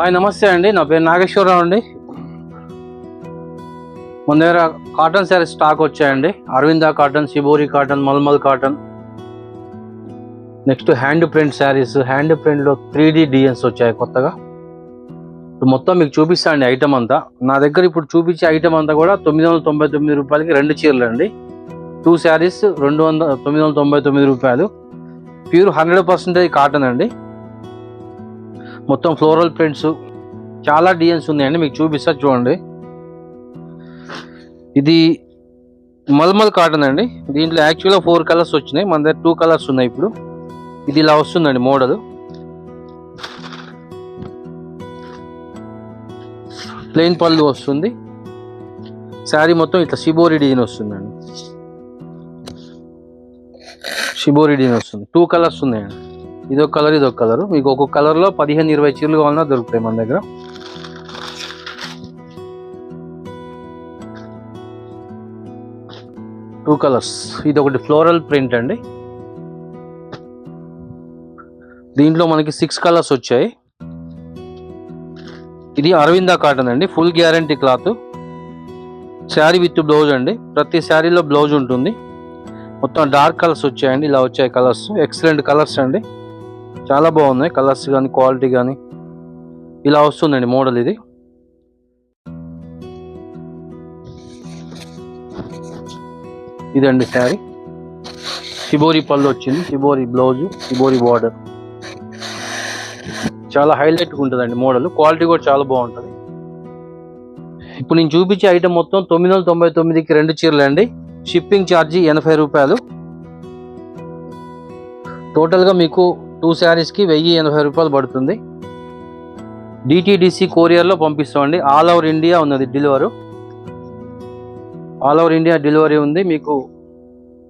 Hi నమస్తే అండి, నా పేరు నాగేశ్వరరావు అండి. మన దగ్గర కాటన్ శారీస్ స్టాక్ వచ్చాయండి. Aravinda cotton, shibori cotton, mulmul cotton. Next hand print saris, hand ప్రింట్లో 3D డిజైన్స్ వచ్చాయి కొత్తగా. ఇప్పుడు మొత్తం మీకు చూపిస్తా అండి ఐటమ్ అంతా. నా దగ్గర ఇప్పుడు చూపించే ఐటమ్ అంతా కూడా 999 రూపాయలకి 2 చీరలు అండి. 2 శారీస్ 999 రూపాయలు. ప్యూర్ 100% కాటన్ అండి. మొత్తం ఫ్లోరల్ ప్రింట్స్, చాలా డిజైన్స్ ఉన్నాయండి, మీకు చూపిస్తా చూడండి. ఇది మల్మల్ కాటన్ అండి. దీంట్లో యాక్చువల్గా 4 కలర్స్ వచ్చినాయి, మన దగ్గర 2 కలర్స్ ఉన్నాయి. ఇప్పుడు ఇది ఇలా వస్తుందండి మోడల్. ప్లెయిన్ పళ్ళు వస్తుంది, శారీ మొత్తం ఇట్లా షిబోరి డిజైన్ వస్తుందండి. షిబోరి డిజైన్ వస్తుంది. 2 కలర్స్ ఉన్నాయండి, ఇదొక కలర్ ఇదొక కలర్. మీకు ఒక్కొక్క కలర్లో 15-20 చీరలు కావాలన్నా దొరుకుతాయి మన దగ్గర. Two colours. ఇది ఒకటి ఫ్లోరల్ ప్రింట్ అండి. దీంట్లో మనకి 6 కలర్స్ వచ్చాయి. ఇది అరవింద కాటన్ అండి, full guarantee cloth. Sari with blouse అండి, ప్రతి శారీలో బ్లౌజ్ ఉంటుంది. మొత్తం డార్క్ కలర్స్ వచ్చాయండి, ఇలా వచ్చాయి కలర్స్. ఎక్సలెంట్ కలర్స్ అండి, చాలా బాగున్నాయి కలర్స్ కానీ క్వాలిటీ కానీ. ఇలా వస్తుందండి మోడల్. ఇది ఇదండి శారీ. షిబోరి పళ్ళు వచ్చింది, షిబోరి బ్లౌజ్, షిబోరి బార్డర్. చాలా హైలైట్గా ఉంటుందండి మోడల్. క్వాలిటీ కూడా చాలా బాగుంటుంది. ఇప్పుడు నేను చూపించే ఐటమ్ మొత్తం 999కి 2 చీరలు అండి. షిప్పింగ్ ఛార్జీ 80 రూపాయలు. టోటల్గా మీకు 2 శారీస్కి 1080 రూపాయలు పడుతుంది. డిటిడిసి కొరియర్లో పంపిస్తామండి. ఆల్ ఓవర్ ఇండియా ఉన్నది delivery. All over India delivery ఉంది. మీకు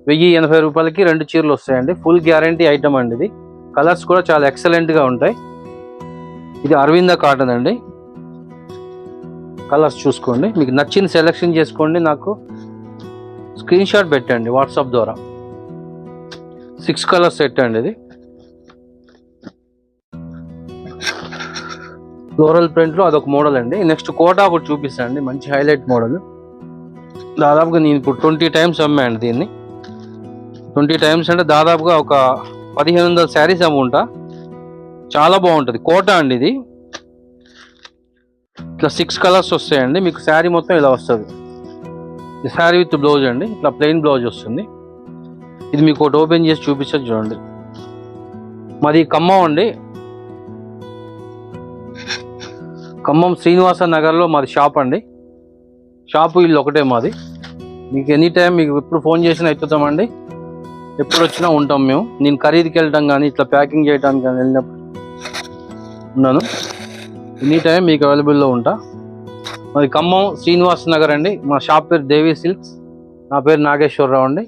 1080 రూపాయలకి 2 చీరలు వస్తాయండి. ఫుల్ గ్యారంటీ ఐటమ్ అండి ఇది. కలర్స్ కూడా చాలా ఎక్సలెంట్గా ఉంటాయి. ఇది అరవింద కాటన్ అండి. కలర్స్ చూసుకోండి, మీకు నచ్చింది సెలెక్షన్ చేసుకోండి, నాకు స్క్రీన్ షాట్ పెట్టండి వాట్సాప్ ద్వారా. 6 కలర్స్ సెట్ అండి ఇది. ఫ్లోరల్ ప్రింట్లో అదొక మోడల్ అండి. నెక్స్ట్ కోటా ఒకటి చూపిస్తానండి, మంచి హైలైట్ మోడల్. దాదాపుగా నేను ఇప్పుడు 20 టైమ్స్ అమ్మాను దీన్ని. 20 టైమ్స్ అంటే దాదాపుగా ఒక 1500 శారీస్ అమ్ముంటా. చాలా బాగుంటుంది. కోటా అండి ఇది. ఇట్లా 6 కలర్స్ వస్తాయండి. మీకు శారీ మొత్తం ఇలా వస్తుంది. ఇది శారీ విత్ బ్లౌజ్ అండి, ఇట్లా ప్లెయిన్ బ్లౌజ్ వస్తుంది. ఇది మీకు ఒకటి ఓపెన్ చేసి చూపించదు చూడండి. మాది ఖమ్మం అండి, ఖమ్మం శ్రీనివాస నగర్లో మాది షాప్ అండి. షాపు ఇల్లు ఒకటే మాది. మీకు ఎనీ టైం మీకు ఎప్పుడు ఫోన్ చేసినా ఎత్తుతామండి, ఎప్పుడు వచ్చినా ఉంటాం మేము. నేను ఖరీదుకి వెళ్ళటం కానీ ఇట్లా ప్యాకింగ్ చేయడానికి కానీ వెళ్ళినప్పుడు ఉన్నాను. ఎనీ టైం మీకు అవైలబుల్లో ఉంటా. మాది ఖమ్మం శ్రీనివాస నగర్ అండి. మా షాప్ పేరు దేవి సిల్క్స్. నా పేరు నాగేశ్వరరావు అండి.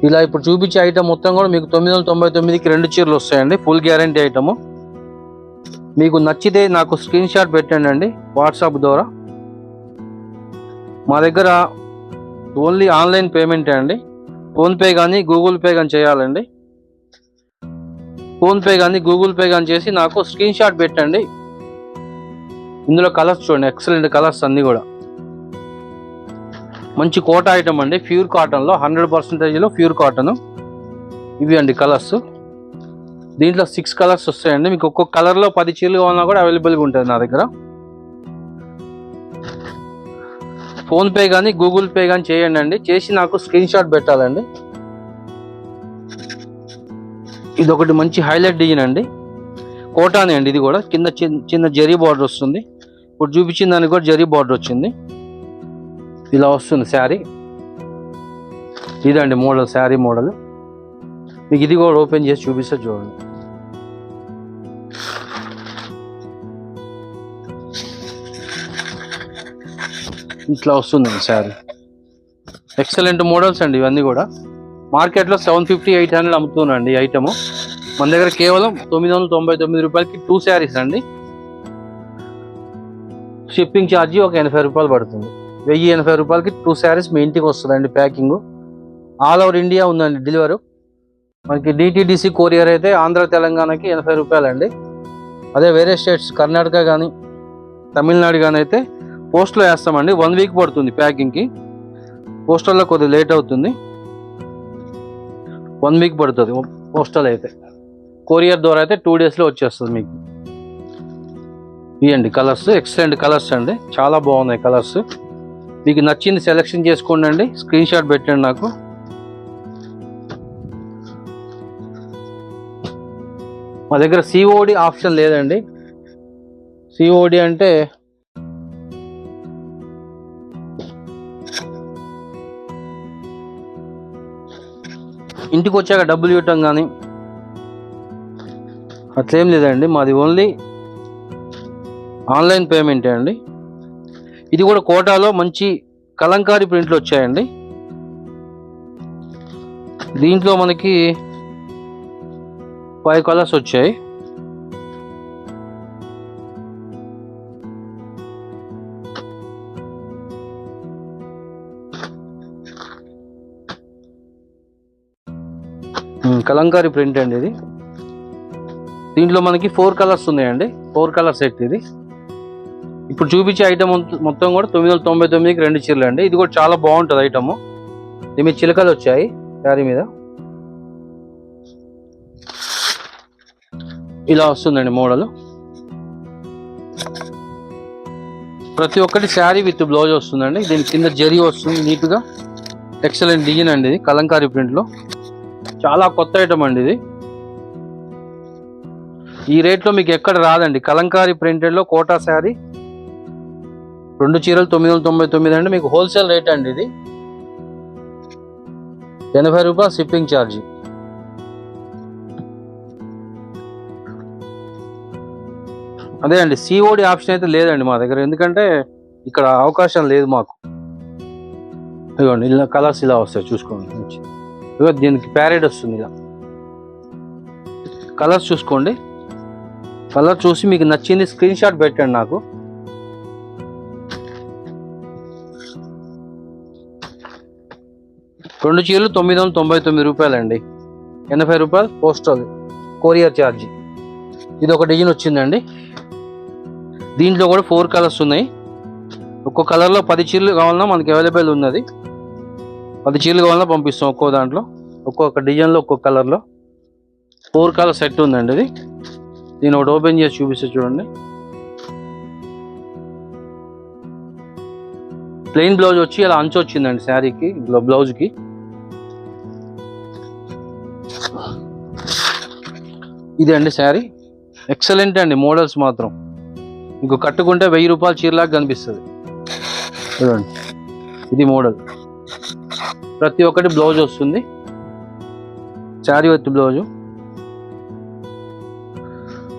ఇలా ఇప్పుడు చూపించే ఐటమ్ మొత్తం కూడా మీకు 999కి 2 చీరలు వస్తాయండి. Full guarantee item. మీకు నచ్చితే నాకు స్క్రీన్ షాట్ పెట్టండి అండి వాట్సాప్ ద్వారా. మా దగ్గర ఓన్లీ ఆన్లైన్ పేమెంటే అండి. ఫోన్పే కానీ గూగుల్ పే కానీ చేయాలండి. ఫోన్పే కానీ గూగుల్ పే కానీ చేసి నాకు స్క్రీన్ షాట్ పెట్టండి. ఇందులో కలర్స్ చూడండి, ఎక్సలెంట్ కలర్స్ అన్నీ కూడా. మంచి కోటా ఐటమ్ అండి, ప్యూర్ కాటన్లో 100%లో ప్యూర్ కాటన్. ఇవి అండి కలర్స్. దీంట్లో 6 కలర్స్ వస్తాయండి. మీకు ఒక్కొక్క కలర్లో 10 చీరలు కావాలన్నా కూడా అవైలబుల్గా ఉంటుంది నా దగ్గర. ఫోన్పే కానీ గూగుల్ పే కానీ చేయండి అండి, చేసి నాకు స్క్రీన్ షాట్ పెట్టాలండి. ఇది ఒకటి మంచి హైలైట్ డిజైన్ అండి, కోటానే అండి. ఇది కూడా కింద చిన్న జరీ బార్డర్ వస్తుంది. ఇప్పుడు చూపించిన దానికి కూడా జరీ బార్డర్ వచ్చింది. ఇలా వస్తుంది శారీ. ఇదండి మోడల్, శారీ మోడల్. మీకు ఇది కూడా ఓపెన్ చేసి చూపిస్తే చూడండి. ఇట్లా వస్తుందండి శారీ. ఎక్సలెంట్ మోడల్స్ అండి ఇవన్నీ కూడా. మార్కెట్లో 750-800 అమ్ముతున్నాండి ఈ ఐటము. మన దగ్గర కేవలం 999 రూపాయలకి 2 శారీస్ అండి. షిప్పింగ్ ఛార్జీ ఒక 80 రూపాయలు పడుతుంది. 1080 రూపాయలకి 2 శారీస్ మీ ఇంటికి వస్తుందండి ప్యాకింగ్. ఆల్ ఓవర్ ఇండియా ఉందండి డెలివరీ. మనకి డిటిడిసి కొరియర్ అయితే ఆంధ్ర తెలంగాణకి 80 రూపాయలు అండి. అదే వేరే స్టేట్స్ కర్ణాటక కానీ తమిళనాడు కానీ అయితే పోస్ట్లో వేస్తామండి. 1 వీక్ పడుతుంది ప్యాకింగ్కి. పోస్టల్లో కొద్దిగా లేట్ అవుతుంది. 1 వీక్ పడుతుంది పోస్టల్ అయితే. కొరియర్ ద్వారా అయితే 2 డేస్లో వచ్చేస్తుంది మీకు. ఇవ్వండి కలర్స్, ఎక్సలెంట్ కలర్స్ అండి, చాలా బాగున్నాయి కలర్స్. మీకు నచ్చింది సెలెక్షన్ చేసుకోండి అండి, స్క్రీన్ షాట్ పెట్టండి నాకు. మా దగ్గర సిఓడి ఆప్షన్ లేదండి. సిఓడి అంటే ఇంటికి వచ్చాక డబ్బులు ఇవ్వటం కానీ అట్లేం లేదండి. మాది ఓన్లీ ఆన్లైన్ పేమెంటే అండి. ఇది కూడా కోటాలో మంచి కలంకారీ ప్రింట్లు వచ్చాయండి. దీంట్లో మనకి 5 కలర్స్ వచ్చాయి. కలంకారీ ప్రింట్ అండి ఇది. దీంట్లో మనకి 4 కలర్స్ ఉన్నాయండి. 4 కలర్ సెట్ ఇది. ఇప్పుడు చూపించే ఐటమ్ మొత్తం కూడా 999కి 2 చీరలు అండి. ఇది కూడా చాలా బాగుంటుంది ఐటమ్. దీని మీద చిలకలు వచ్చాయి శారీ మీద. ఇలా వస్తుందండి మోడల్. ప్రతి ఒక్కటి శారీ విత్ బ్లౌజ్ వస్తుందండి. దీని కింద జరీ వస్తుంది నీట్గా. ఎక్సలెంట్ డిజైన్ అండి ఇది కలంకారీ ప్రింట్లో. చాలా కొత్త ఐటమ్ అండి ఇది. ఈ రేట్లో మీకు ఎక్కడ రాదండి. కలంకారీ ప్రింటెడ్లో కోటా శారీ 2 చీరలు 999 అండి. మీకు హోల్సేల్ రేట్ అండి ఇది. 80 రూపాయలు షిప్పింగ్ ఛార్జీ. అదే అండి, సిఓడి ఆప్షన్ అయితే లేదండి మా దగ్గర, ఎందుకంటే ఇక్కడ అవకాశం లేదు మాకు. ఇదిగోండి ఇలా కలర్స్ ఇలా వస్తాయి చూసుకోండి. ఇదిగో దీనికి ప్యారెట్ వస్తుంది. ఇలా కలర్స్ చూసుకోండి. కలర్ చూసి మీకు నచ్చింది స్క్రీన్ షాట్ పెట్టండి నాకు. రెండు చీరలు 999 రూపాయలండి. 80 రూపాయలు పోస్టల్ కొరియర్ ఛార్జీ. ఇది ఒక డిజైన్ వచ్చిందండి. దీంట్లో కూడా 4 కలర్స్ ఉన్నాయి. ఒక్కో కలర్లో 10 చీరలు కావాలన్నా మనకి అవైలబుల్ ఉన్నది. 10 చీరలు కావాలన్నా పంపిస్తాం. ఒక్కో దాంట్లో ఒక్కొక్క డిజైన్లో ఒక్కొక్క కలర్లో 4 కలర్ సెట్ ఉందండి ఇది. దీన్ని ఒకటి ఓపెన్ చేసి చూపిస్తే చూడండి. ప్లెయిన్ బ్లౌజ్ వచ్చి అలా అంచు వచ్చిందండి శారీకి, బ్లౌజ్కి. ఇది అండి శారీ. ఎక్సలెంట్ అండి మోడల్స్ మాత్రం. మీకు కట్టుకుంటే 1000 రూపాయల చీరలాగా కనిపిస్తుంది. చూడండి ఇది మోడల్. ప్రతి ఒక్కటి బ్లౌజ్ వస్తుంది. Sari with blouse.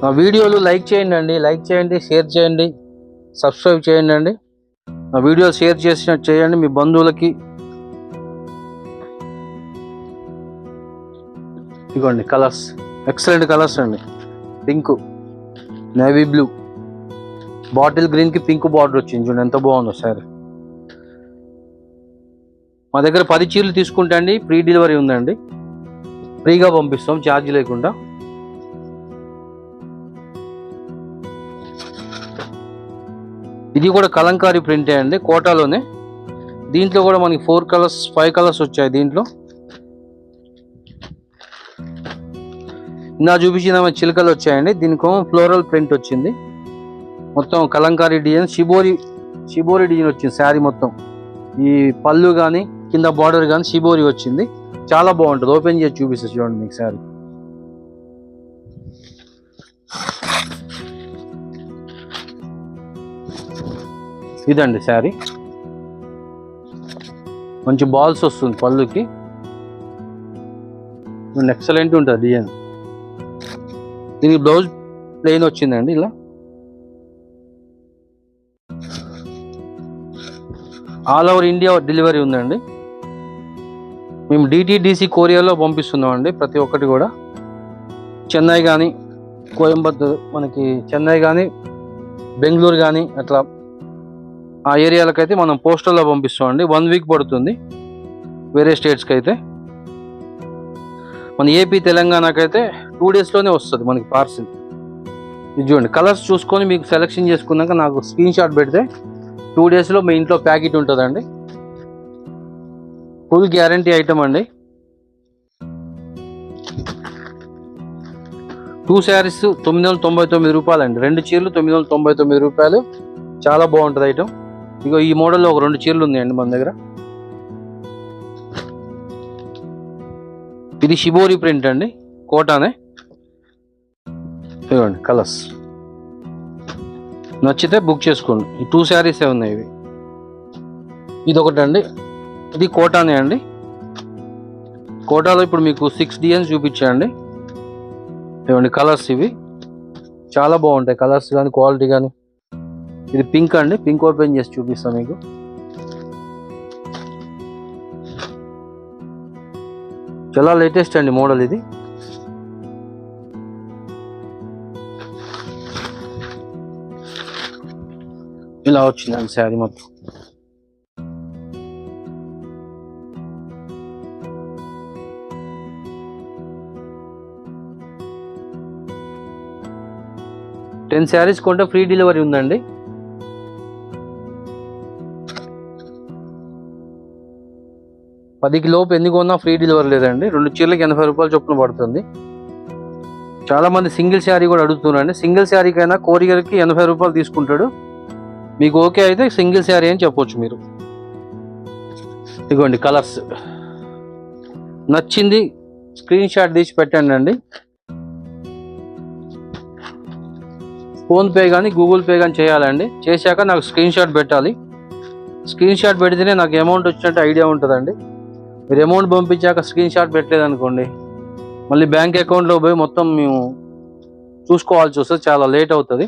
నా వీడియోలు లైక్ చేయండి అండి, లైక్ చేయండి, షేర్ చేయండి, సబ్స్క్రైబ్ చేయండి అండి. నా వీడియోలు షేర్ చేసినట్టు చేయండి మీ బంధువులకి. ఇదిగోండి కలర్స్, ఎక్సలెంట్ కలర్స్ అండి. పింక్, నేవీ బ్లూ, బాటిల్ గ్రీన్కి పింక్ బార్డర్ వచ్చింది. చూడండి ఎంత బాగుందో సార్. మా దగ్గర 10 చీరలు తీసుకుంటే అండి ఫ్రీ డెలివరీ ఉందండి. ఫ్రీగా పంపిస్తాం ఛార్జ్ లేకుండా. ఇది కూడా కలంకారీ ప్రింటే అండి, కోటాలోనే. దీంట్లో కూడా మనకి 4 కలర్స్ 5 కలర్స్ వచ్చాయి దీంట్లో. నా చూపించిన చిలకలు వచ్చాయండి. దీనికి ఫ్లోరల్ ప్రింట్ వచ్చింది. మొత్తం కలంకారీ డిజైన్, షిబోరి డిజైన్ వచ్చింది శారీ మొత్తం. ఈ పళ్ళు కానీ కింద బార్డర్ కానీ షిబోరి వచ్చింది. చాలా బాగుంటుంది. ఓపెన్ చేసి చూపిస్తే చూడండి మీకు శారీ. ఇదండి శారీ. మంచి బాల్స్ వస్తుంది పళ్ళుకి. ఎక్సలెంట్ ఉంటుంది డిజైన్. దీనికి బ్లౌజ్ ప్లెయిన్ వచ్చిందండి ఇలా. ఆల్ ఓవర్ ఇండియా డెలివరీ ఉందండి. మేము డిటిడిసి కొరియర్లో పంపిస్తున్నామండి ప్రతి ఒక్కటి కూడా. చెన్నై కానీ, కోయంబత్తూర్, మనకి చెన్నై కానీ, బెంగళూరు కానీ అట్లా ఆ ఏరియాలకైతే మనం పోస్టల్లో పంపిస్తామండి. 1 వీక్ పడుతుంది వేరే స్టేట్స్కి అయితే. మన ఏపీ తెలంగాణకైతే 2 డేస్లోనే వస్తుంది మనకి పార్సిల్. ఇది చూడండి, కలర్స్ చూసుకొని మీకు సెలెక్షన్ చేసుకున్నాక నాకు స్క్రీన్ షాట్ పెడితే 2 డేస్లో మీ ఇంట్లో ప్యాకెట్ ఉంటుందండి. ఫుల్ గ్యారంటీ ఐటమ్ అండి. 2 శారీస్ 999 రూపాయలు అండి. 2 చీరలు 999 రూపాయలు. చాలా బాగుంటుంది ఐటమ్. ఇగో ఈ మోడల్లో ఒక 2 చీరలు ఉన్నాయండి మన దగ్గర. ఇది షిబోరి ప్రింట్ అండి, కోటానే. ఇవ్వండి కలర్స్, నచ్చితే బుక్ చేసుకోండి. ఈ 2 శారీసే ఉన్నాయి ఇవి. ఇది ఒకటి అండి, ఇది కోటానే అండి. కోటాలో ఇప్పుడు మీకు 6 డిజైన్స్ చూపించాయండి. ఇవ్వండి కలర్స్, ఇవి చాలా బాగుంటాయి కలర్స్ కానీ క్వాలిటీ కానీ. ఇది పింక్ అండి, పింక్ ఓపెన్ చేసి చూపిస్తాను మీకు. చాలా లేటెస్ట్ అండి మోడల్ ఇది. ఇలా వచ్చిందండి శారీ మొత్తం. టెన్ శారీస్ కొంటే ఫ్రీ డెలివరీ ఉందండి. పదికి లోపు ఎన్ని కొన్నా ఫ్రీ డెలివరీ లేదండి. 2 చీరలకి 80 రూపాయలు చొప్పున పడుతుంది. చాలా మంది సింగిల్ శారీ కూడా అడుగుతున్నారండి. సింగిల్ శారీకైనా కొరియర్కి 80 రూపాయలు తీసుకుంటాడు. మీకు ఓకే అయితే సింగిల్ శారీ అని చెప్పొచ్చు మీరు. ఇదిగోండి కలర్స్, నచ్చింది స్క్రీన్ షాట్ తీసి పెట్టండి అండి. ఫోన్పే కానీ గూగుల్ పే కానీ చేయాలండి. చేశాక నాకు స్క్రీన్ షాట్ పెట్టాలి. స్క్రీన్ షాట్ పెడితేనే నాకు అమౌంట్ వచ్చినట్టు ఐడియా ఉంటుందండి. మీరు అమౌంట్ పంపించాక స్క్రీన్ షాట్ పెట్టలేదనుకోండి, మళ్ళీ బ్యాంక్ అకౌంట్లో పోయి మొత్తం మేము చూసుకోవాల్సి వస్తుంది, చాలా లేట్ అవుతుంది.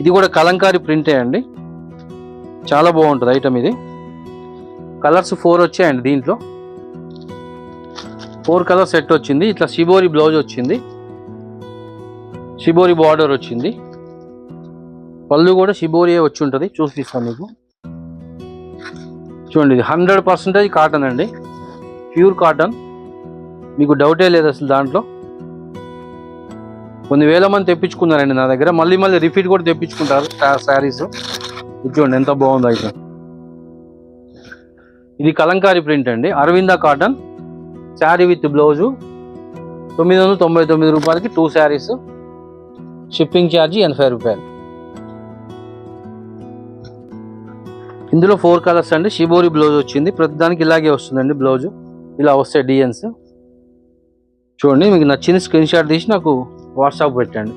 ఇది కూడా కలంకారీ ప్రింటే అండి, చాలా బాగుంటుంది ఐటమ్ ఇది. కలర్స్ 4 వచ్చాయండి దీంట్లో. 4 కలర్ సెట్ వచ్చింది. ఇట్లా షిబోరి బ్లౌజ్ వచ్చింది, షిబోరి బార్డర్ వచ్చింది. పళ్ళు కూడా షిబోరియే వచ్చి ఉంటుంది, చూపిస్తాను మీకు. చూడండి, ఇది 100% కాటన్ అండి, ప్యూర్ కాటన్. మీకు డౌటే లేదు అసలు దాంట్లో. కొన్ని వేల మంది తెప్పించుకున్నారండి నా దగ్గర, మళ్ళీ రిపీట్ కూడా తెప్పించుకుంటారు శారీస్. చూడండి ఎంత బాగుంది అయితే. ఇది కలంకారీ ప్రింట్ అండి, Aravinda cotton sari with blouse. 999 రూపాయలకి 2 శారీస్. షిప్పింగ్ ఛార్జీ 80 రూపాయలు. ఇందులో 4 కలర్స్ అండి. షిబోరి బ్లౌజ్ వచ్చింది, ప్రతిదానికి ఇలాగే వస్తుందండి బ్లౌజు. ఇలా వస్తాయి డిజైన్స్. చూడండి, మీకు నచ్చింది స్క్రీన్ షాట్ తీసి నాకు వాట్సాప్ పెట్టండి.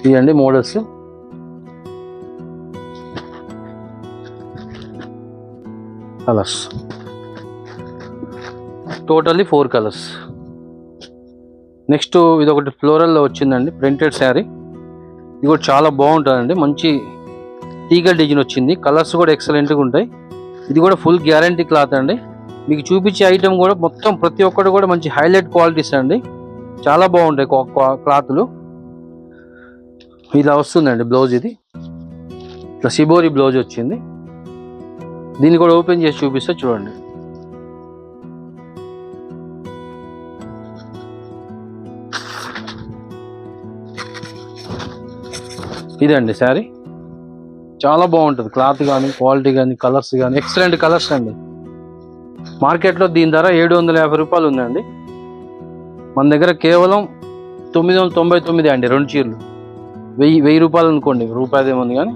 ఇదండి models. Colours totally 4 colours. Next ఇది ఒకటి ఫ్లోరల్లో వచ్చిందండి, ప్రింటెడ్ శారీ. ఇది కూడా చాలా బాగుంటుందండి, మంచి తీగల్ డిజైన్ వచ్చింది. కలర్స్ కూడా ఎక్సలెంట్గా ఉంటాయి. ఇది కూడా ఫుల్ గ్యారంటీ క్లాత్ అండి. మీకు చూపించే ఐటమ్ కూడా మొత్తం ప్రతి ఒక్కటి కూడా మంచి హైలైట్ క్వాలిటీస్ అండి, చాలా బాగుంటాయి క్లాత్లు. ఇలా వస్తుందండి బ్లౌజ్. ఇది ఇట్లా షిబోరి బ్లౌజ్ వచ్చింది. దీన్ని కూడా ఓపెన్ చేసి చూపిస్తే చూడండి. ఇదండి శారీ, చాలా బాగుంటుంది. క్లాత్ కానీ క్వాలిటీ కానీ కలర్స్ కానీ ఎక్సలెంట్ కలర్స్ అండి. మార్కెట్లో దీని ధర 750 రూపాయలు ఉందండి. మన దగ్గర కేవలం 999 అండి. 2 చీరలు 1000 రూపాయలు అనుకోండి, రూపాయలు ఏముంది కానీ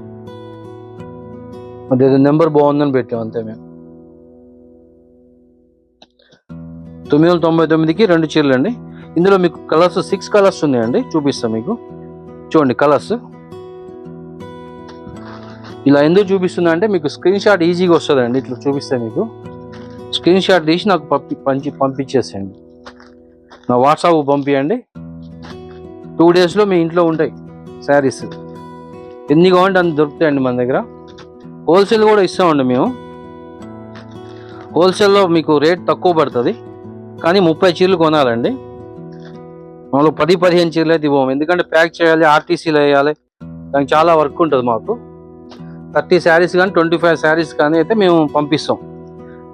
అదే నెంబర్ బాగుందని పెట్టాం అంతే మేము. 999కి 2 చీరలు అండి. ఇందులో మీకు కలర్స్ 6 కలర్స్ ఉన్నాయండి, చూపిస్తాం మీకు. చూడండి కలర్స్ ఇలా ఎందుకు చూపిస్తున్నా అంటే మీకు స్క్రీన్ షాట్ ఈజీగా వస్తుందండి. ఇట్లా చూపిస్తే మీకు స్క్రీన్ షాట్ తీసి నాకు పంపించేసేయండి. నా వాట్సాప్ పంపించండి. 2 డేస్లో మీ ఇంట్లో ఉంటాయి శారీస్. ఎన్ని కావాలంటే అన్ని దొరుకుతాయండి మన దగ్గర. హోల్సేల్ కూడా ఇస్తామండి మేము. హోల్సేల్లో మీకు రేట్ తక్కువ పడుతుంది, కానీ 30 చీరలు కొనాలండి. మాలో 10-15 చీరలు అయితే ఇవ్వము, ఎందుకంటే ప్యాక్ చేయాలి, ఆర్టీసీలో వేయాలి, దానికి చాలా వర్క్ ఉంటుంది మాకు. 30 శారీస్ కానీ 25 శారీస్ కానీ అయితే మేము పంపిస్తాం.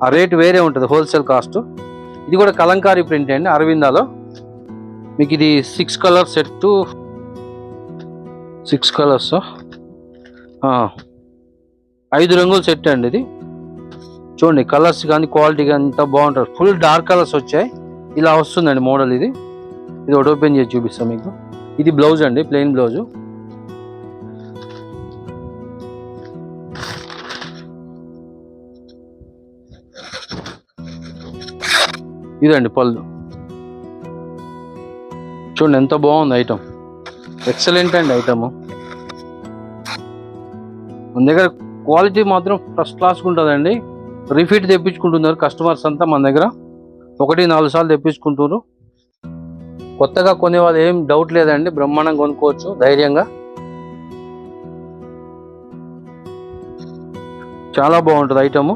ఆ రేట్ వేరే ఉంటుంది, హోల్సేల్ కాస్ట్. ఇది కూడా కలంకారీ ప్రింట్ అండి, అరవిందాలో. మీకు ఇది 6 కలర్ సెట్, 6 కలర్స్, 5 రంగుల సెట్ అండి ఇది. చూడండి కలర్స్ కానీ క్వాలిటీ కానీ అంత బాగుంటుంది. ఫుల్ డార్క్ కలర్స్ వచ్చాయి. ఇలా వస్తుందండి మోడల్. ఇది ఒకటి ఓపెన్ చేసి చూపిస్తాం మీకు. ఇది బ్లౌజ్ అండి, ప్లెయిన్ బ్లౌజు. ఇదండి పళ్ళు. చూడండి ఎంత బాగుంది ఐటమ్. ఎక్సలెంట్ అండి ఐటమ్. మన దగ్గర క్వాలిటీ మాత్రం ఫస్ట్ క్లాస్గా ఉంటుందండి. రిపీట్ తెప్పించుకుంటున్నారు కస్టమర్స్ అంతా మన దగ్గర. 1-4 సార్లు తెప్పించుకుంటున్నారు. కొత్తగా కొనే వాళ్ళు ఏం డౌట్ లేదండి, బ్రహ్మాండంగా కొనుక్కోవచ్చు ధైర్యంగా. చాలా బాగుంటుంది ఐటమ్.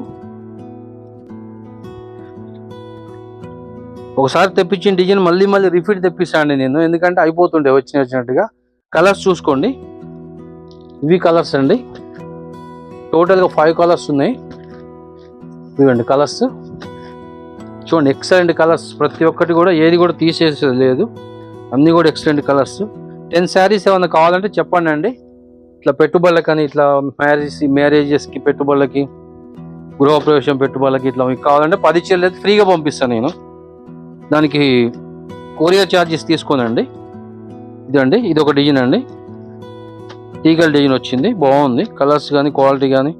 ఒకసారి తెప్పించిన డిజైన్ మళ్ళీ రిపీట్ తెప్పిస్తానండి నేను, ఎందుకంటే అయిపోతుండే వచ్చినట్టుగా. కలర్స్ చూసుకోండి, ఇవి కలర్స్ అండి. టోటల్గా 5 కలర్స్ ఉన్నాయి. ఇవ్వండి కలర్స్ చూడండి, ఎక్సలెంట్ కలర్స్. ప్రతి ఒక్కటి కూడా ఏది కూడా తీసేసేది లేదు, అన్నీ కూడా ఎక్సలెంట్ కలర్స్. 10 శారీస్ ఏమైనా కావాలంటే చెప్పండి అండి. ఇట్లా పెట్టుబడులకి అని, ఇట్లా మ్యారేజెస్కి పెట్టుబడులకి, గృహప్రవేశం పెట్టుబడులకి ఇట్లా మీకు కావాలంటే 10 చీరలు అయితే ఫ్రీగా పంపిస్తాను నేను. దానికి కొరియర్ ఛార్జెస్ తీసుకోనండి. ఇదండి, ఇది ఒక డిజైన్ అండి, ఈగల్ డిజైన్ వచ్చింది, బాగుంది కలర్స్ కానీ క్వాలిటీ కానీ.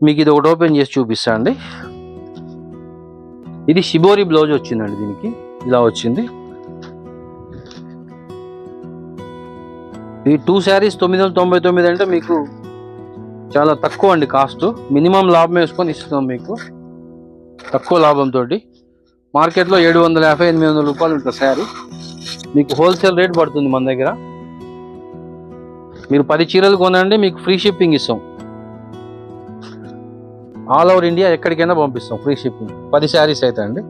మీకు ఇది ఒకటి ఓపెన్ చేసి చూపిస్తా అండి. ఇది షిబోరి బ్లౌజ్ వచ్చిందండి, దీనికి ఇలా వచ్చింది. ఈ 2 శారీస్ 999 అంటే మీకు చాలా తక్కువ అండి కాస్ట్. మినిమం లాభం వేసుకొని ఇస్తున్నాం మీకు, తక్కువ లాభంతో. మార్కెట్లో 750-800 రూపాయలు ఉంటుంది శారీ. మీకు హోల్సేల్ రేట్ పడుతుంది మన దగ్గర. మీరు 10 చీరలు కొనండి, మీకు ఫ్రీ షిప్పింగ్ ఇస్తాం. ఆల్ ఓవర్ ఇండియా ఎక్కడికైనా పంపిస్తాం, ఫ్రీ షిప్పింగ్. 10 శారీస్ అయితే అండి.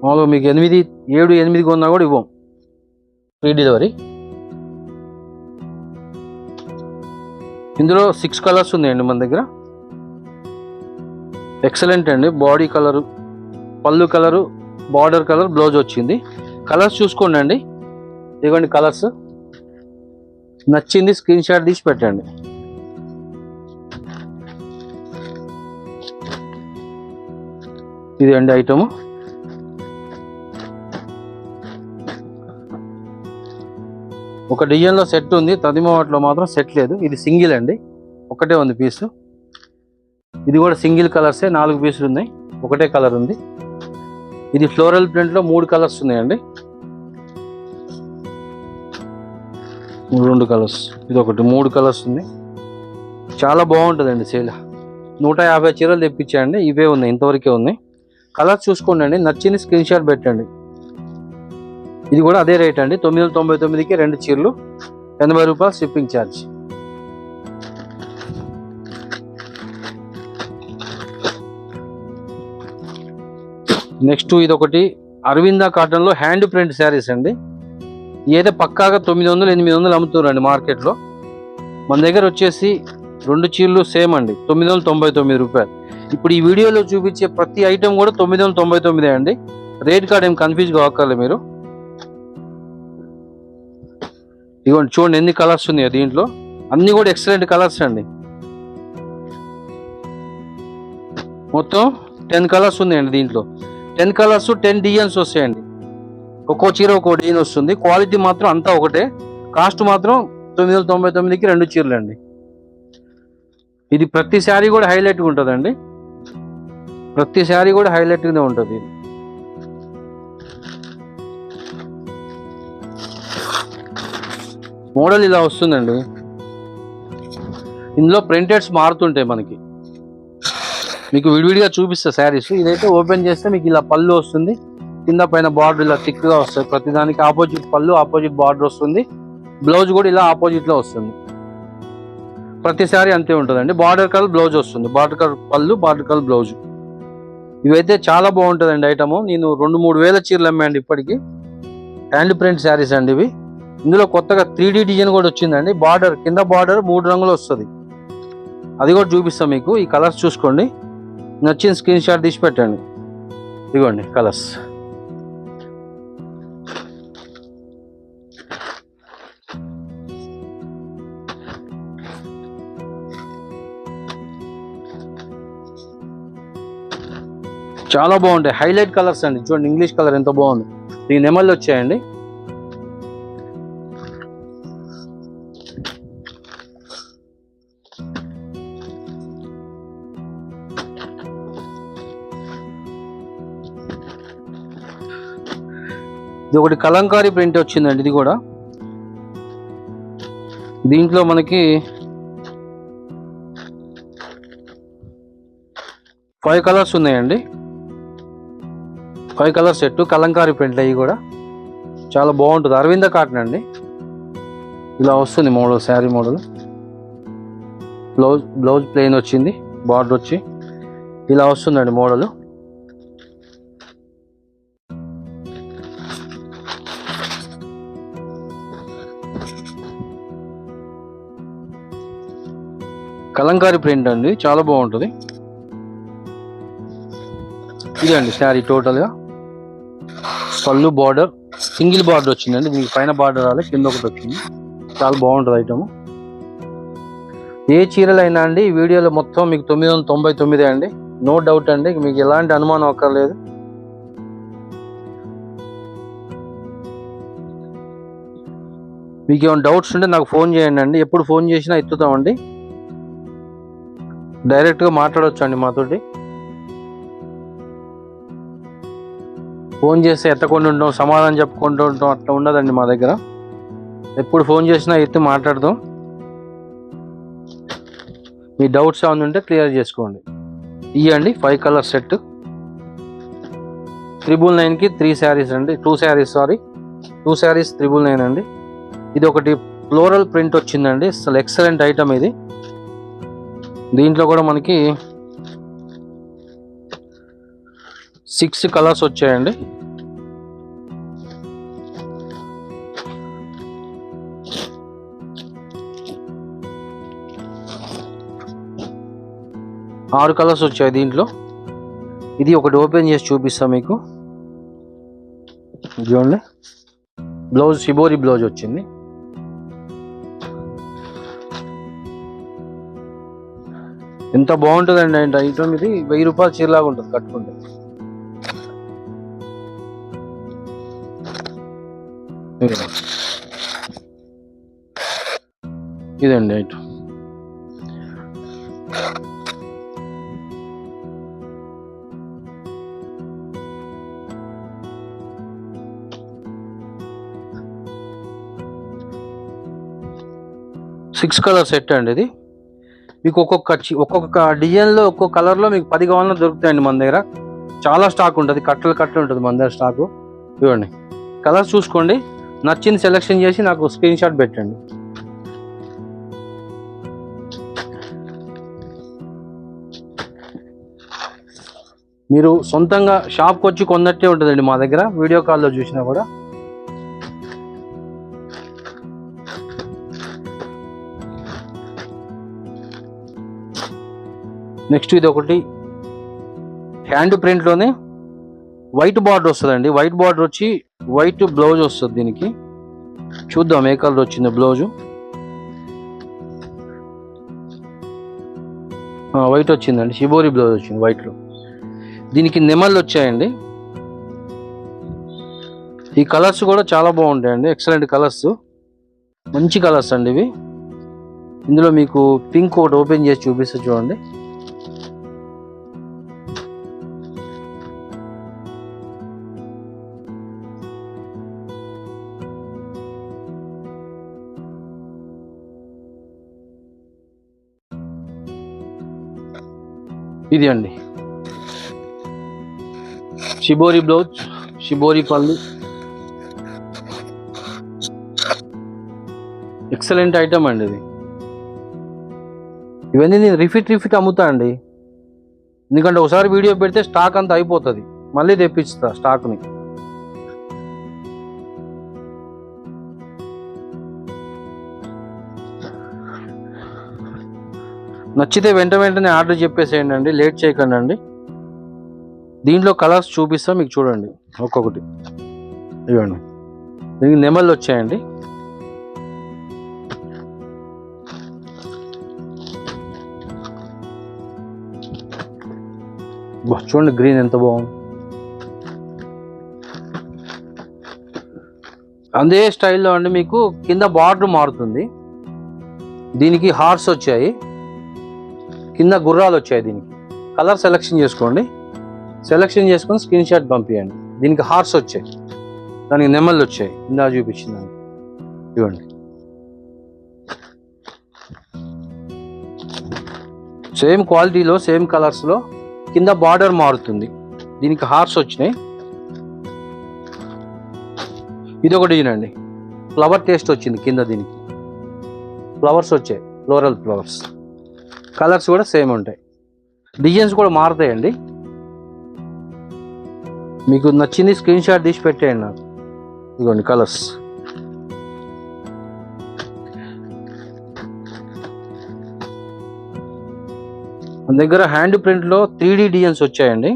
మామూలుగా మీకు 7-8 కొన్నా కూడా ఇవ్వం, ఫ్రీ డెలివరీ. ఇందులో 6 కలర్స్ ఉన్నాయండి మన దగ్గర. ఎక్సలెంట్ అండి. బాడీ కలరు, పళ్ళు కలరు, బార్డర్ కలర్, బ్లౌజ్ వచ్చింది. కలర్స్ చూసుకోండి అండి. ఇదిగోండి కలర్స్. నచ్చింది స్క్రీన్ షాట్ తీసి పెట్టండి. ఇది అండి ఐటము. ఒక డిజైన్లో సెట్ ఉంది, తదిమవాటిలో మాత్రం సెట్ లేదు. ఇది సింగిల్ అండి, ఒకటే ఉంది పీసు. ఇది కూడా సింగిల్ కలర్సే, 4 పీసులు ఉన్నాయి, ఒకటే కలర్ ఉంది. ఇది ఫ్లోరల్ ప్రింట్లో 3 కలర్స్ ఉన్నాయండి, 2 కలర్స్. ఇది ఒకటి 3 కలర్స్ ఉంది. చాలా బాగుంటుందండి సేల్. 150 చీరలు తెప్పించండి, ఇవే ఉన్నాయి, ఇంతవరకే ఉన్నాయి. కలర్స్ చూసుకోండి అండి, నచ్చింది స్క్రీన్ షాట్ పెట్టండి. ఇది కూడా అదే రేట్ అండి, 999కి 2 చీరలు, 80 రూపాయలు షిప్పింగ్ ఛార్జ్. నెక్స్ట్ ఇది ఒకటి అరవింద కాటన్లో హ్యాండ్ ప్రింట్ శారీస్ అండి. ఏదో పక్కాగా 900-800 అమ్ముతున్నారండి మార్కెట్లో. మన దగ్గర వచ్చేసి 2 చీరలు సేమ్ అండి, 999 రూపాయలు. ఇప్పుడు ఈ వీడియోలో చూపించే ప్రతి ఐటెం కూడా 999 అండి. రేట్ కార్డ్ ఏం కన్ఫ్యూజ్ కావక్కర్లేదు మీరు. ఇదిగోండి చూడండి ఎన్ని కలర్స్ ఉన్నాయో దీంట్లో, అన్ని కూడా ఎక్సలెంట్ కలర్స్ అండి. మొత్తం 10 కలర్స్ ఉన్నాయండి దీంట్లో. 10 కలర్స్ 10 డిజైన్స్ వస్తాయండి. ఒక్కో చీర ఒక్కో డిజైన్ వస్తుంది. క్వాలిటీ మాత్రం అంతా ఒకటే. కాస్ట్ మాత్రం 999కి 2 చీరలు అండి. ఇది ప్రతి శారీ కూడా హైలైట్గా ఉంటుందండి, ప్రతి శారీ కూడా హైలైట్గానే ఉంటుంది. మోడల్ ఇలా వస్తుందండి. ఇందులో ప్రింటెడ్స్ మారుతుంటాయి మనకి, మీకు విడివిడిగా చూపిస్తా శారీస్. ఇదైతే ఓపెన్ చేస్తే మీకు ఇలా పళ్ళు వస్తుంది, కింద పైన బార్డర్ ఇలా థిక్గా వస్తుంది. ప్రతిదానికి ఆపోజిట్ పళ్ళు, ఆపోజిట్ బార్డర్ వస్తుంది. బ్లౌజ్ కూడా ఇలా ఆపోజిట్లో వస్తుంది. ప్రతి శారీ అంతే ఉంటుందండి. బార్డర్ కలర్ బ్లౌజ్ వస్తుంది, బార్డర్ కలర్ పళ్ళు, బార్డర్ కలర్ బ్లౌజ్. ఇవైతే చాలా బాగుంటుందండి ఐటము. నేను 2-3 వేల చీరలు అమ్మాయండి ఇప్పటికి. హ్యాండ్ ప్రింట్ శారీస్ అండి ఇవి. ఇందులో కొత్తగా 3D డిజైన్ కూడా వచ్చిందండి. బార్డర్ కింద బార్డర్ 3 రంగులు వస్తుంది, అది కూడా చూపిస్తాం మీకు. ఈ కలర్స్ చూసుకోండి, నచ్చిన స్క్రీన్ షాట్ తీసి పెట్టండి. ఇదిగోండి కలర్స్. చాలా బాగుంటాయి, హైలైట్ కలర్స్ అండి. చూడండి ఇంగ్లీష్ కలర్ ఎంత బాగుంది. దీని నెమళ్ళు వచ్చాయండి. ఇది ఒకటి కలంకారీ ప్రింట్ వచ్చిందండి. ఇది కూడా దీంట్లో మనకి 5 కలర్స్ ఉన్నాయండి. 5 కలర్ సెట్ కలంకారీ ప్రింట్. అవి కూడా చాలా బాగుంటుంది. అరవింద కాటన్ అండి. ఇలా వస్తుంది model, sari model. Blouse plain వచ్చింది, బార్డర్ వచ్చి ఇలా వస్తుందండి మోడల్. కలంకారీ ప్రింట్ అండి, చాలా బాగుంటుంది. ఇదండి శారీ టోటల్గా. పళ్ళు బార్డర్ సింగిల్ బార్డర్ వచ్చిందండి. దీనికి పైన బార్డర్ రాలే, కింద ఒకటి వచ్చింది. చాలా బాగుంటుంది ఐటమ్. ఏ చీరలు అయినా అండి ఈ వీడియోలో మొత్తం మీకు 999 అండి. నో డౌట్ అండి, మీకు ఎలాంటి అనుమానం అక్కర్లేదు. మీకు ఏమైనా డౌట్స్ ఉంటే నాకు ఫోన్ చేయండి అండి. ఎప్పుడు ఫోన్ చేసినా ఎత్తుతామండి. డైరెక్ట్గా మాట్లాడవచ్చు అండి మాతోటి. ఫోన్ చేస్తే ఎత్తకుండా ఉంటాం, సమాధానం చెప్పుకుంటూ ఉంటాం, అట్లా ఉండదండి మా దగ్గర. ఎప్పుడు ఫోన్ చేసినా ఎత్తి మాట్లాడదాం. మీ డౌట్స్ ఏమైనా ఉంటే క్లియర్ చేసుకోండి. ఇవ్వండి 5 కలర్ సెట్ 999కి 3 శారీస్ అండి. 2 శారీస్ 999 అండి. ఇది ఒకటి ఫ్లోరల్ ప్రింట్ వచ్చిందండి. అసలు ఎక్సలెంట్ ఐటమ్ ఇది. దీంట్లో కూడా మనకి 6 కలర్స్ వచ్చాయండి. ఆరు కలర్స్ వచ్చాయి దీంట్లో. ఇది ఒకటి ఓపెన్ చేసి చూపిస్తా మీకు. చూడండి, బ్లౌజ్ షిబోరి బ్లౌజ్ వచ్చింది. ఎంత బాగుంటుందండి అంటే ఐటమ్. ఇది 1000 రూపాయల చీరలాగా ఉంటుంది కట్టుకుంటే. ఇదండి ఐటమ్. సిక్స్ కలర్ సెట్ అండి. ఇది మీకు ఒక్కొక్క డిజైన్లో ఒక్కొక్క కలర్లో మీకు 10 కావాలన్నా దొరుకుతాయండి మన దగ్గర. చాలా స్టాక్ ఉంటుంది, కట్టలు ఉంటుంది మన దగ్గర స్టాకు. చూడండి కలర్స్ చూసుకోండి, నచ్చింది సెలెక్షన్ చేసి నాకు స్క్రీన్ షాట్ పెట్టండి. మీరు సొంతంగా షాప్కి వచ్చి కొన్నట్టే ఉంటుందండి మా దగ్గర, వీడియో కాల్లో చూసినా కూడా. నెక్స్ట్ ఇది ఒకటి హ్యాండ్ ప్రింట్లోనే వైట్ బార్డర్ వస్తుందండి. వైట్ బార్డర్ వచ్చి వైట్ బ్లౌజ్ వస్తుంది దీనికి. చూద్దాం ఏ కలర్ వచ్చింది బ్లౌజు. వైట్ వచ్చిందండి, షిబోరి బ్లౌజ్ వచ్చింది వైట్లో. దీనికి నెమళ్ళు వచ్చాయండి. ఈ కలర్స్ కూడా చాలా బాగుంటాయండి, ఎక్సలెంట్ కలర్స్, మంచి కలర్స్ అండి ఇవి. ఇందులో మీకు పింక్ ఒకటి ఓపెన్ చేసి చూపిస్తా చూడండి. ఇది అండి షిబోరి బ్లౌజ్, షిబోరి పళ్ళు, ఎక్సలెంట్ ఐటమ్ అండి ఇది. ఇవన్నీ నేను రిఫిట్ అమ్ముతా అండి. ఎందుకంటే ఒకసారి వీడియో పెడితే స్టాక్ అంతా అయిపోతుంది, మళ్ళీ తెప్పిస్తా స్టాక్ని. నచ్చితే వెంటనే ఆర్డర్ చెప్పేసేయండి అండి, లేట్ చేయకండి అండి. దీంట్లో కలర్స్ చూపిస్తా మీకు, చూడండి ఒక్కొక్కటి. ఇవ్వండి, దీనికి నెమళ్ళు వచ్చాయండి. చూడండి గ్రీన్ ఎంత బాగుంది. అదే స్టైల్లో అండి మీకు కింద బార్డర్ మారుతుంది. దీనికి హార్స్ వచ్చాయి, కింద గుర్రాలు వచ్చాయి. దీనికి కలర్ సెలెక్షన్ చేసుకోండి, సెలెక్షన్ చేసుకొని స్క్రీన్ షాట్ పంపించండి. దీనికి హార్స్ వచ్చాయి, దానికి నెమళ్ళు వచ్చాయి. ఇందా చూపించింది దానికి ఇవ్వండి. సేమ్ క్వాలిటీలో సేమ్ కలర్స్లో కింద బార్డర్ మారుతుంది. దీనికి హార్స్ వచ్చినాయి. ఇది ఒకటి అండి, ఫ్లవర్ టేస్ట్ వచ్చింది కింద. దీనికి ఫ్లవర్స్ వచ్చాయి, ఫ్లోరల్ ఫ్లవర్స్. కలర్స్ కూడా సేమ్ ఉంటాయి, డిజైన్స్ కూడా మారుతాయండి. మీకు నచ్చింది స్క్రీన్ షాట్ తీసి పెట్టేయండి నాకు. ఇదిగోండి కలర్స్. మన దగ్గర హ్యాండ్ ప్రింట్లో 3D డిజైన్స్ వచ్చాయండి.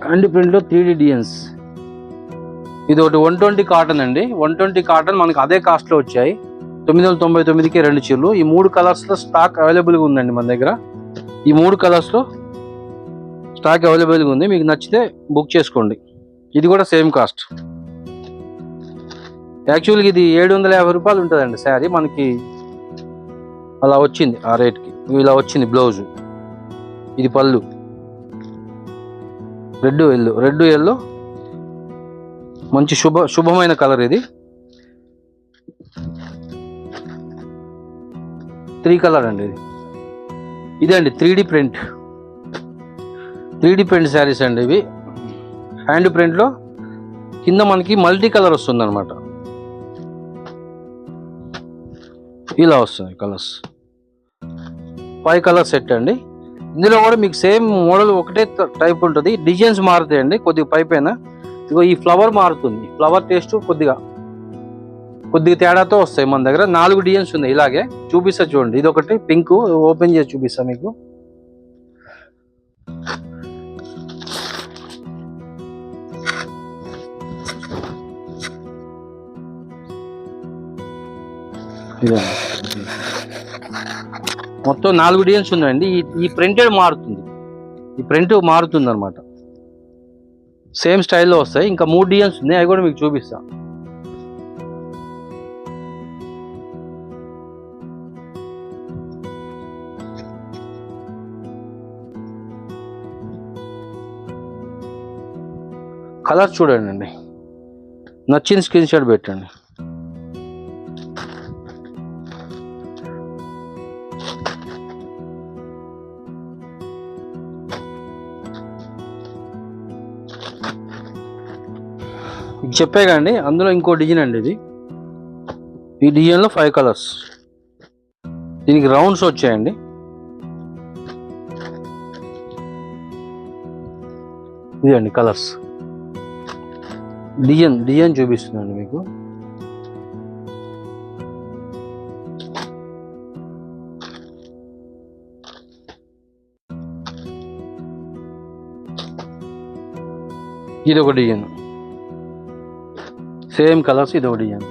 హ్యాండ్ ప్రింట్లో 3D డిజైన్స్. ఇది ఒకటి 120 కాటన్ అండి. 120 కాటన్ మనకు అదే కాస్ట్లో వచ్చాయి. 999కి 2 చీరలు. ఈ 3 కలర్స్లో స్టాక్ అవైలబుల్గా ఉందండి మన దగ్గర. ఈ 3 కలర్స్లో స్టాక్ అవైలబుల్గా ఉంది. మీకు నచ్చితే బుక్ చేసుకోండి. ఇది కూడా సేమ్ కాస్ట్. యాక్చువల్గా ఇది 750 రూపాయలు ఉంటుందండి శారీ. మనకి అలా వచ్చింది ఆ రేట్కి. ఇలా వచ్చింది బ్లౌజు. ఇది పళ్ళు. రెడ్ ఎల్లో మంచి శుభమైన కలర్. ఇది 3 కలర్ అండి. ఇదే అండి 3D print. 3D print saris అండి ఇవి. హ్యాండ్ ప్రింట్లో కింద మనకి మల్టీ కలర్ వస్తుంది అనమాట. ఇలా వస్తుంది కలర్స్. 5 కలర్ సెట్ అండి. ఇందులో కూడా మీకు సేమ్ మోడల్ ఒకటే టైప్ ఉంటుంది, డిజైన్స్ మారుతాయండి కొద్దిగా పైపైన. ఇగో ఈ ఫ్లవర్ మారుతుంది, ఫ్లవర్ టేస్ట్ కొద్దిగా తేడాతో వస్తాయి. మన దగ్గర 4 డిజైన్స్ ఉన్నాయి. ఇలాగే చూపిస్తా చూడండి. ఇది ఒకటి పింక్, ఓపెన్ చేసి చూపిస్తా మీకు. మొత్తం 4 డిజైన్స్ ఉన్నాయండి. ఈ ప్రింటెడ్ మారుతుంది, ఈ ప్రింట్ మారుతుంది అనమాట. సేమ్ స్టైల్లో వస్తాయి. ఇంకా 3 డిజైన్స్ ఉన్నాయి, అవి కూడా మీకు చూపిస్తా. కలర్ చూడండి, నచ్చిన స్క్రీన్ షాట్ పెట్టండి. చెప్పే కండి, అందులో ఇంకో డిజైన్ అండి ఇది. ఈ డిజైన్లో 5 కలర్స్. దీనికి రౌండ్స్ వచ్చాయండి. ఇదండి కలర్స్. డిజైన్ చూపిస్తున్నాను మీకు. ఇది ఒక డిజైన్, సేమ్ కలర్స్. ఇది ఒక డిజైన్.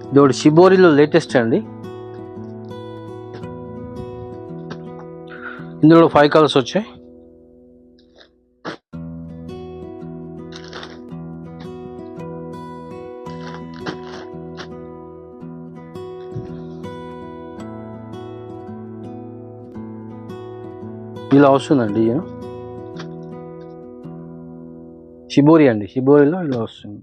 ఇది ఒకటి షిబోరిలో లేటెస్ట్ అండి. ఇందులో 5 కలర్స్ వచ్చాయి. ఇలా వస్తుందండి. షిబోరి అండి, షిబోరిలో ఇలా వస్తుంది.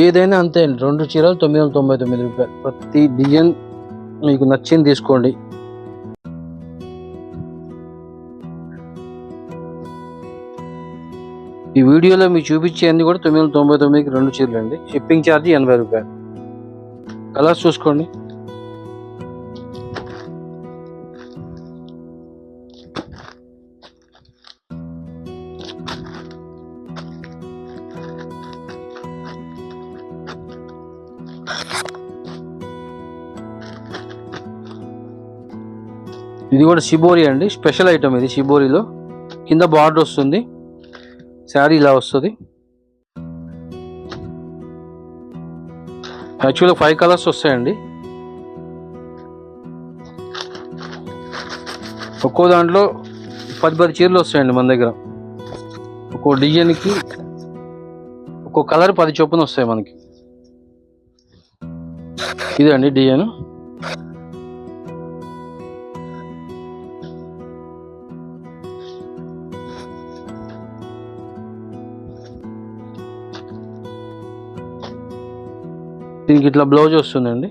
ఏదైనా అంతే అండి. 2 చీరలు 999 రూపాయలు. ప్రతి డిజైన్ మీకు నచ్చింది తీసుకోండి. ఈ వీడియోలో మీకు చూపించేది కూడా 999కి 2 చీరలు అండి. షిప్పింగ్ ఛార్జ్ 80 రూపాయలు. కలర్స్ చూసుకోండి. ఇది కూడా షిబోరి అండి, స్పెషల్ ఐటమ్ ఇది. షిబోరిలో కింద బార్డర్ వస్తుంది, శారీ ఇలా వస్తుంది. యాక్చువల్గా 5 కలర్స్ వస్తాయండి. ఒక్కో దాంట్లో 10 చీరలు వస్తాయండి మన దగ్గర. ఒక్కో డిజైన్కి ఒక్కో కలర్ 10 చొప్పున వస్తాయి మనకి. ఇదండి డిజైన్. దీనికి ఇట్లా బ్లౌజ్ వస్తుందండి.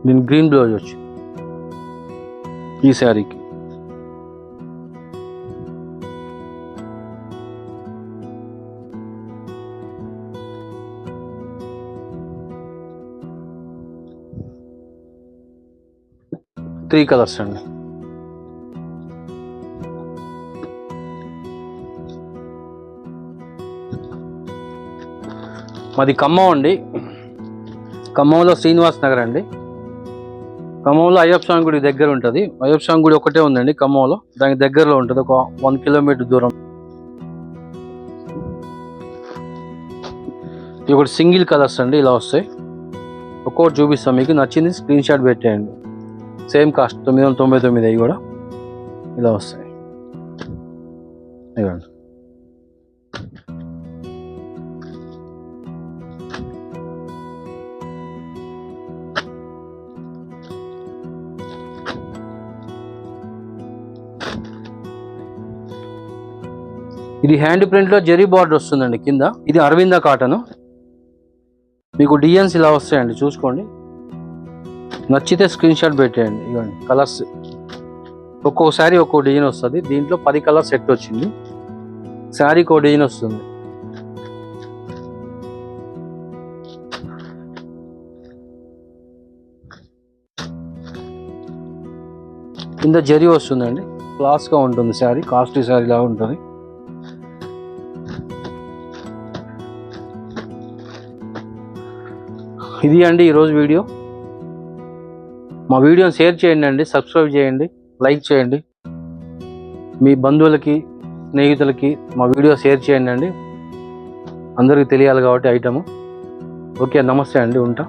దీనికి గ్రీన్ బ్లౌజ్ వచ్చి ఈ శారీకి. త్రీ కలర్స్ అండి. మాది ఖమ్మం అండి. ఖమ్మంలో శ్రీనివాస్ నగర్ అండి. ఖమ్మంలో అయ్యప్ప స్వామి గుడి దగ్గర ఉంటుంది. అయ్యప్ప స్వామి గుడి ఒకటే ఉందండి ఖమ్మంలో, దానికి దగ్గరలో ఉంటుంది, ఒక 1 కిలోమీటర్ దూరం. ఇది ఒకటి సింగిల్ కలర్స్ అండి, ఇలా వస్తాయి. ఒక్కొక్కటి చూపిస్తాం, మీకు నచ్చింది స్క్రీన్ షాట్ పెట్టేయండి. Same cost 999. అవి కూడా ఇలా వస్తాయి. ఇవ్వండి. ఇది హ్యాండ్ ప్రింట్ లో జెరీ బార్డర్ వస్తుందండి కింద. ఇది అరవింద కాటన్. మీకు డిజైన్స్ ఇలా వస్తాయండి, చూసుకోండి. నచ్చితే స్క్రీన్ షాట్ పెట్టేయండి. ఇవ్వండి కలర్స్, ఒక్కొక్క శారీ ఒక్కో డిజైన్ వస్తుంది. దీంట్లో 10 కలర్స్ సెట్ వచ్చింది. శారీకి ఒక డిజైన్ వస్తుంది. కింద జరీ వస్తుందండి, క్లాస్గా ఉంటుంది శారీ, కాస్ట్లీ శారీ లాగా ఉంటుంది. ఇది అండి ఈరోజు వీడియో. మా వీడియోని షేర్ చేయండి అండి, సబ్స్క్రైబ్ చేయండి, లైక్ చేయండి. మీ బంధువులకి, స్నేహితులకి మా వీడియో షేర్ చేయండి అండి. అందరికీ తెలియాలి కాబట్టి ఐటము. ఓకే, నమస్తే అండి, ఉంటా.